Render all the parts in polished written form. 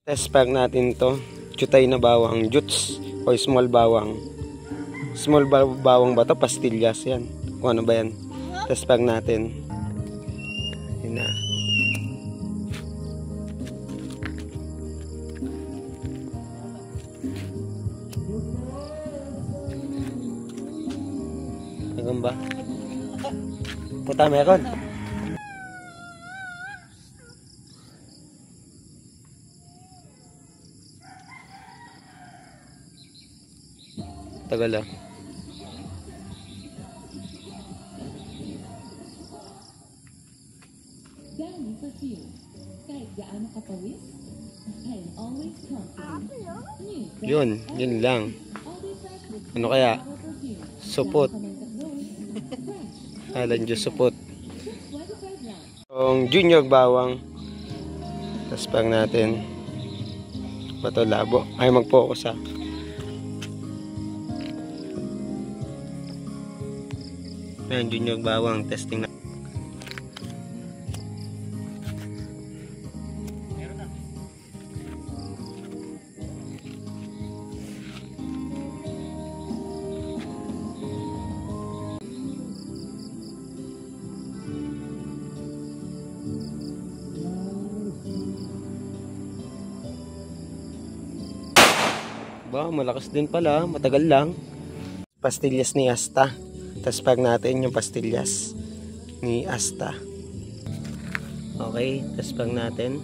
Test pack natin to. Chutay na bawang. Juts o small bawang. Small bawang ba to? Pastillas yan. Kung ano ba yan. Test pack natin. Yun na. Hanggang ba? Puta meron. Tagal ah. Yun lang. Ano kaya? Supot. Alan Diyos supot. Yung junior bawang. Tapos pang natin. Bato labo. Ay mag-focus ah. Ayan, junior bawang. Testing na. Ba, malakas din pala. Matagal lang. Pastillas ni Asta. Tapos pag natin yung pastillas ni Asta. Okay. Tapos pag natin.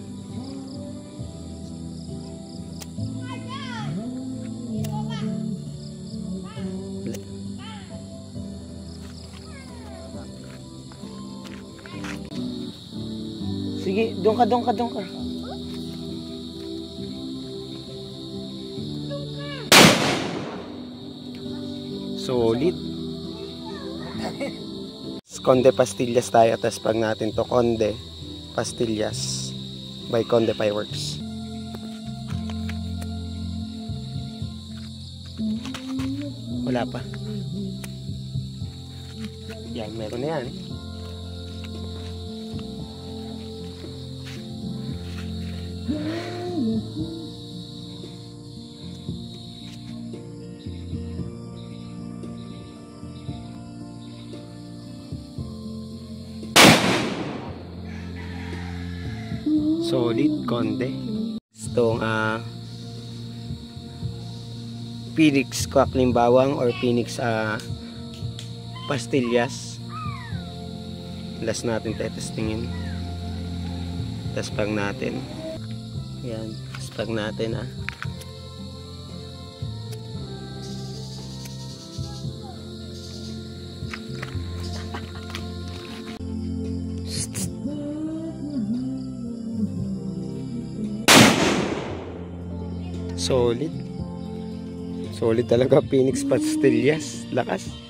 Sige, doon ka. Solid. Conde pastillas tayo. Tapos pag natin to Conde pastillas by Conde Fireworks. Wala pa. Yan, meron na yan. Solid Conde. Itong Phoenix crackling bawang or Phoenix pastillas. Last natin testingin. Tapos pag natin. Yan. Tapos pag natin Solid. Solid talaga Phoenix pastillas. Lakas.